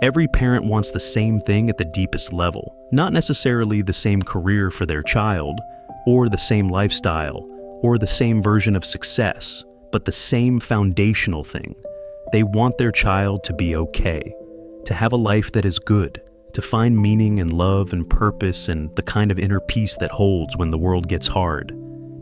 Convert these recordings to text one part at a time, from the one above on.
Every parent wants the same thing at the deepest level, not necessarily the same career for their child, or the same lifestyle, or the same version of success, but the same foundational thing. They want their child to be okay, to have a life that is good, to find meaning and love and purpose and the kind of inner peace that holds when the world gets hard.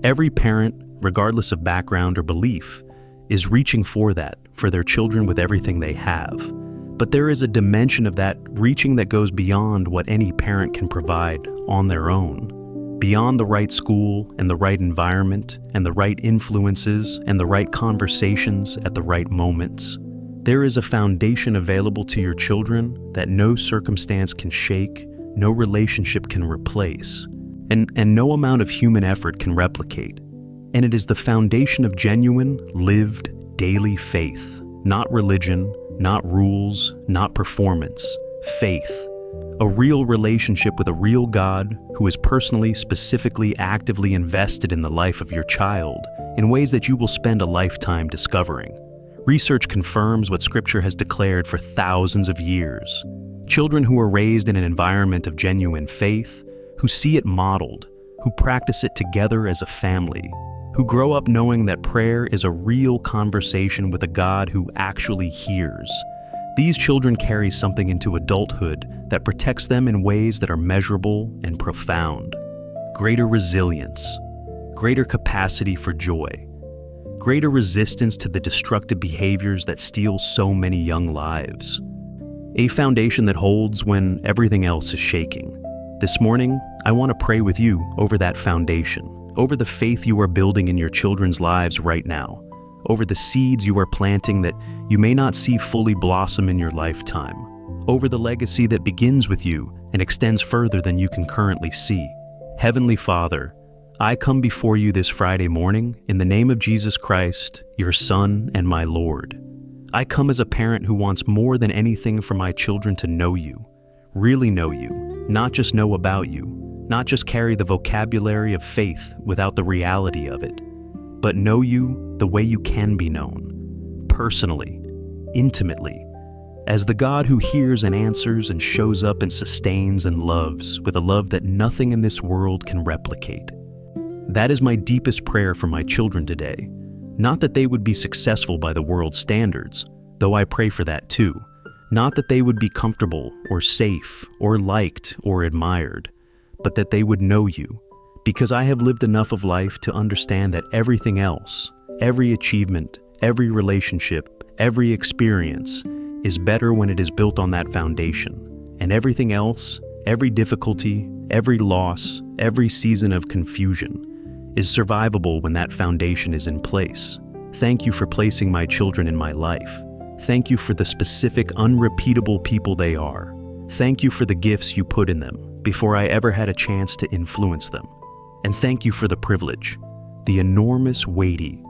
Every parent, regardless of background or belief, is reaching for that for their children with everything they have. But there is a dimension of that reaching that goes beyond what any parent can provide on their own. Beyond the right school and the right environment and the right influences and the right conversations at the right moments. There is a foundation available to your children that no circumstance can shake, no relationship can replace, and no amount of human effort can replicate. And it is the foundation of genuine, lived, daily faith, not religion, not rules, not performance, faith. A real relationship with a real God who is personally, specifically, actively invested in the life of your child in ways that you will spend a lifetime discovering. Research confirms what Scripture has declared for thousands of years. Children who are raised in an environment of genuine faith, who see it modeled, who practice it together as a family, who grow up knowing that prayer is a real conversation with a God who actually hears. These children carry something into adulthood that protects them in ways that are measurable and profound. Greater resilience, greater capacity for joy, greater resistance to the destructive behaviors that steal so many young lives. A foundation that holds when everything else is shaking. This morning, I want to pray with you over that foundation, over the faith you are building in your children's lives right now, over the seeds you are planting that you may not see fully blossom in your lifetime, over the legacy that begins with you and extends further than you can currently see. Heavenly Father, I come before you this Friday morning in the name of Jesus Christ, your Son and my Lord. I come as a parent who wants more than anything for my children to know you, really know you, not just know about you, not just carry the vocabulary of faith without the reality of it, but know you the way you can be known, personally, intimately, as the God who hears and answers and shows up and sustains and loves with a love that nothing in this world can replicate. That is my deepest prayer for my children today. Not that they would be successful by the world's standards, though I pray for that too. Not that they would be comfortable or safe or liked or admired, but that they would know you, because I have lived enough of life to understand that everything else, every achievement, every relationship, every experience is better when it is built on that foundation. And everything else, every difficulty, every loss, every season of confusion is survivable when that foundation is in place. Thank you for placing my children in my life. Thank you for the specific, unrepeatable people they are. Thank you for the gifts you put in them before I ever had a chance to influence them. And thank you for the privilege, the enormous, weighty,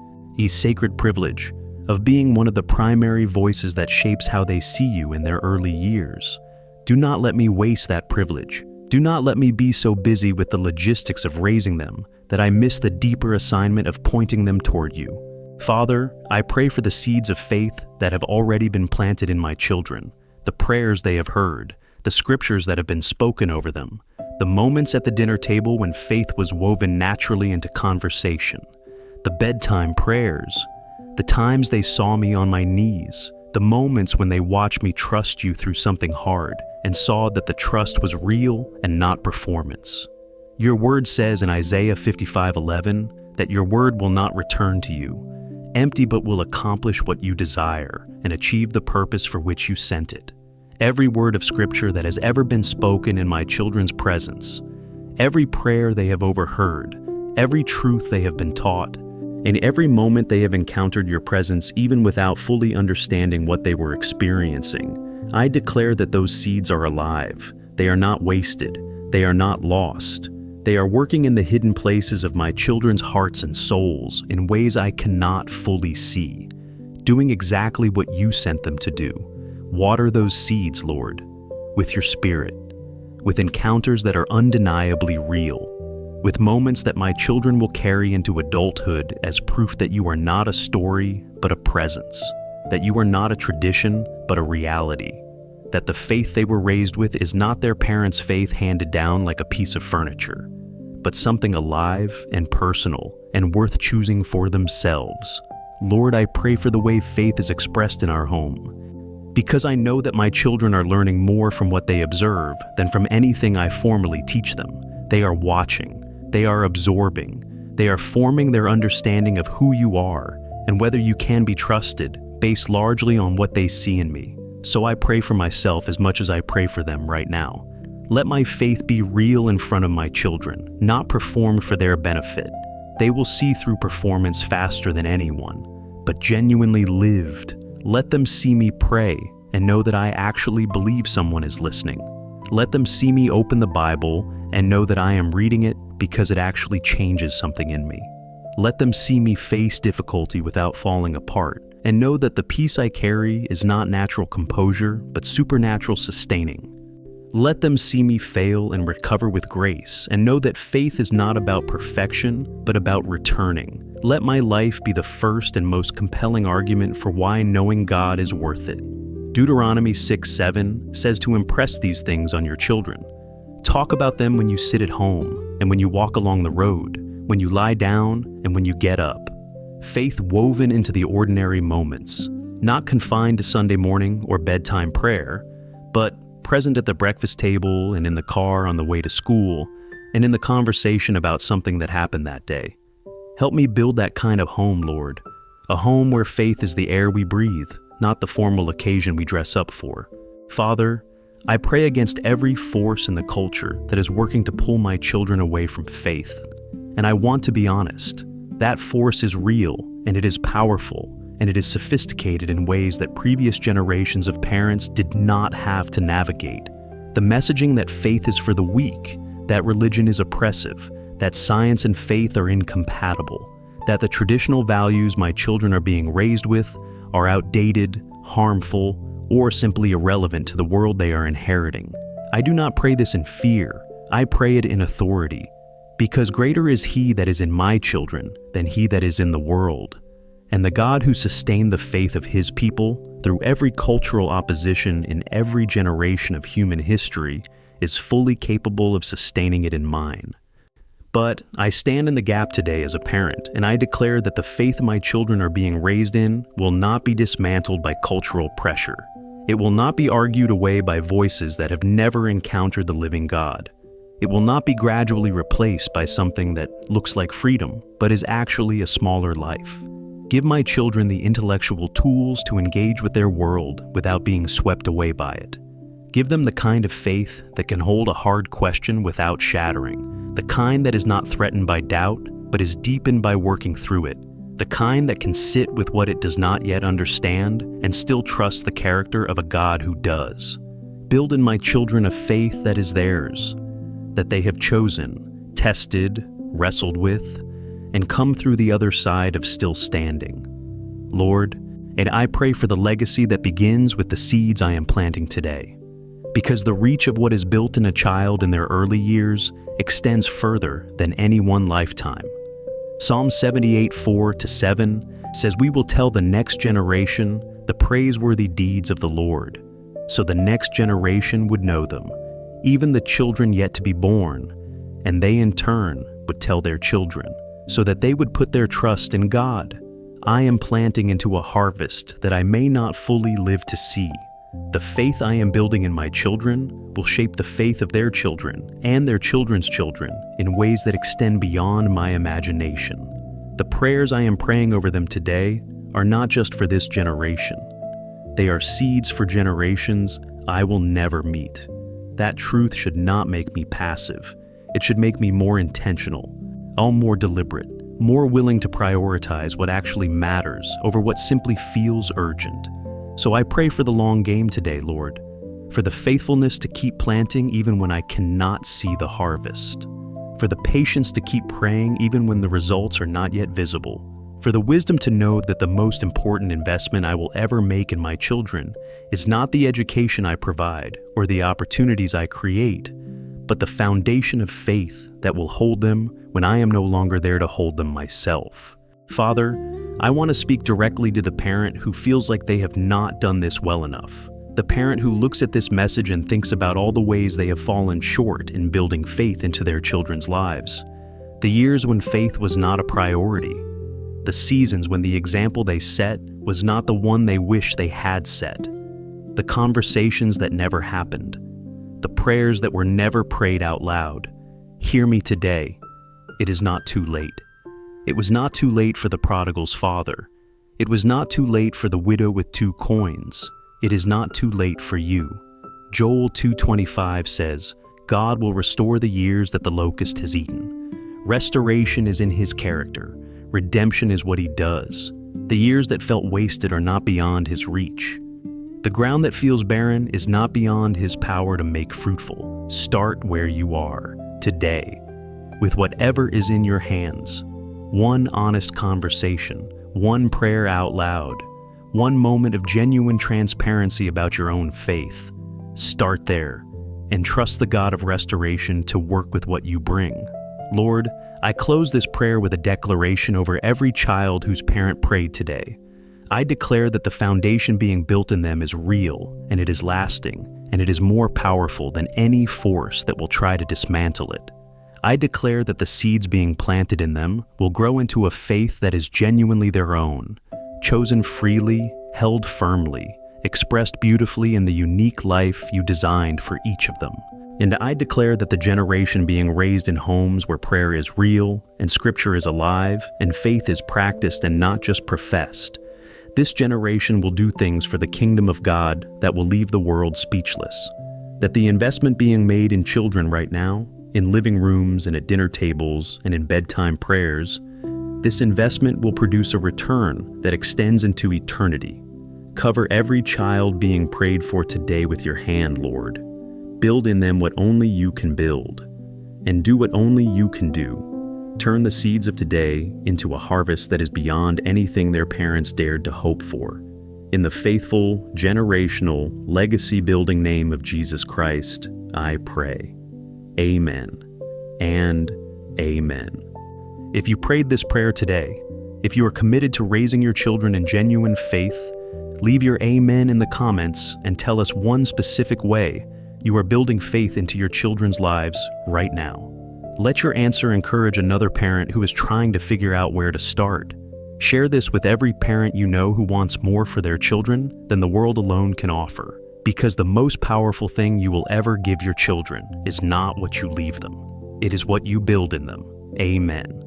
sacred privilege of being one of the primary voices that shapes how they see you in their early years. Do not let me waste that privilege. Do not let me be so busy with the logistics of raising them that I miss the deeper assignment of pointing them toward you. Father, I pray for the seeds of faith that have already been planted in my children, the prayers they have heard, the scriptures that have been spoken over them, the moments at the dinner table when faith was woven naturally into conversation, the bedtime prayers, the times they saw me on my knees, the moments when they watched me trust you through something hard and saw that the trust was real and not performance. Your word says in Isaiah 55:11 that your word will not return to you empty, but will accomplish what you desire and achieve the purpose for which you sent it. Every word of Scripture that has ever been spoken in my children's presence, every prayer they have overheard, every truth they have been taught, and every moment they have encountered your presence even without fully understanding what they were experiencing, I declare that those seeds are alive. They are not wasted. They are not lost. They are working in the hidden places of my children's hearts and souls in ways I cannot fully see, doing exactly what you sent them to do. Water those seeds, Lord, with your Spirit, with encounters that are undeniably real, with moments that my children will carry into adulthood as proof that you are not a story, but a presence, that you are not a tradition, but a reality, that the faith they were raised with is not their parents' faith handed down like a piece of furniture, but something alive and personal and worth choosing for themselves. Lord, I pray for the way faith is expressed in our home, because I know that my children are learning more from what they observe than from anything I formally teach them. They are watching, they are absorbing, they are forming their understanding of who you are and whether you can be trusted based largely on what they see in me. So I pray for myself as much as I pray for them right now. Let my faith be real in front of my children, not performed for their benefit. They will see through performance faster than anyone, but genuinely lived. Let them see me pray and know that I actually believe someone is listening. Let them see me open the Bible and know that I am reading it because it actually changes something in me. Let them see me face difficulty without falling apart and know that the peace I carry is not natural composure, but supernatural sustaining. Let them see me fail and recover with grace and know that faith is not about perfection, but about returning. Let my life be the first and most compelling argument for why knowing God is worth it. Deuteronomy 6:7 says to impress these things on your children. Talk about them when you sit at home and when you walk along the road, when you lie down and when you get up. Faith woven into the ordinary moments, not confined to Sunday morning or bedtime prayer, but present at the breakfast table and in the car on the way to school, and in the conversation about something that happened that day. Help me build that kind of home, Lord. A home where faith is the air we breathe, not the formal occasion we dress up for. Father, I pray against every force in the culture that is working to pull my children away from faith. And I want to be honest. That force is real, and it is powerful, and it is sophisticated in ways that previous generations of parents did not have to navigate. The messaging that faith is for the weak, that religion is oppressive, that science and faith are incompatible, that the traditional values my children are being raised with are outdated, harmful, or simply irrelevant to the world they are inheriting. I do not pray this in fear, I pray it in authority, because greater is He that is in my children than he that is in the world. And the God who sustained the faith of His people through every cultural opposition in every generation of human history is fully capable of sustaining it in mine. But I stand in the gap today as a parent, and I declare that the faith my children are being raised in will not be dismantled by cultural pressure. It will not be argued away by voices that have never encountered the living God. It will not be gradually replaced by something that looks like freedom, but is actually a smaller life. Give my children the intellectual tools to engage with their world without being swept away by it. Give them the kind of faith that can hold a hard question without shattering, the kind that is not threatened by doubt, but is deepened by working through it, the kind that can sit with what it does not yet understand and still trust the character of a God who does. Build in my children a faith that is theirs, that they have chosen, tested, wrestled with, and come through the other side of still standing. Lord, and I pray for the legacy that begins with the seeds I am planting today, because the reach of what is built in a child in their early years extends further than any one lifetime. Psalm 78:4-7 says we will tell the next generation the praiseworthy deeds of the Lord, so the next generation would know them, even the children yet to be born, and they in turn would tell their children, so that they would put their trust in God. I am planting into a harvest that I may not fully live to see. The faith I am building in my children will shape the faith of their children and their children's children in ways that extend beyond my imagination. The prayers I am praying over them today are not just for this generation. They are seeds for generations I will never meet. That truth should not make me passive. It should make me more intentional, all more deliberate, more willing to prioritize what actually matters over what simply feels urgent. So I pray for the long game today, Lord, for the faithfulness to keep planting even when I cannot see the harvest, for the patience to keep praying even when the results are not yet visible, for the wisdom to know that the most important investment I will ever make in my children is not the education I provide or the opportunities I create, but the foundation of faith that will hold them when I am no longer there to hold them myself. Father, I want to speak directly to the parent who feels like they have not done this well enough. The parent who looks at this message and thinks about all the ways they have fallen short in building faith into their children's lives. The years when faith was not a priority. The seasons when the example they set was not the one they wish they had set. The conversations that never happened. The prayers that were never prayed out loud. Hear me today. It is not too late. It was not too late for the prodigal's father. It was not too late for the widow with 2 coins. It is not too late for you. Joel 2:25 says, God will restore the years that the locust has eaten. Restoration is in his character. Redemption is what he does. The years that felt wasted are not beyond his reach. The ground that feels barren is not beyond his power to make fruitful. Start where you are, today, with whatever is in your hands. One honest conversation, one prayer out loud, one moment of genuine transparency about your own faith. Start there, and trust the God of restoration to work with what you bring. Lord, I close this prayer with a declaration over every child whose parent prayed today. I declare that the foundation being built in them is real, and it is lasting, and it is more powerful than any force that will try to dismantle it. I declare that the seeds being planted in them will grow into a faith that is genuinely their own, chosen freely, held firmly, expressed beautifully in the unique life you designed for each of them. And I declare that the generation being raised in homes where prayer is real, and scripture is alive, and faith is practiced and not just professed, this generation will do things for the kingdom of God that will leave the world speechless. That the investment being made in children right now, in living rooms and at dinner tables and in bedtime prayers, this investment will produce a return that extends into eternity. Cover every child being prayed for today with your hand, Lord. Build in them what only you can build, and do what only you can do. Turn the seeds of today into a harvest that is beyond anything their parents dared to hope for. In the faithful, generational, legacy-building name of Jesus Christ, I pray. Amen and amen. If you prayed this prayer today, if you are committed to raising your children in genuine faith, leave your amen in the comments and tell us one specific way you are building faith into your children's lives right now. Let your answer encourage another parent who is trying to figure out where to start. Share this with every parent you know who wants more for their children than the world alone can offer. Because the most powerful thing you will ever give your children is not what you leave them. It is what you build in them. Amen.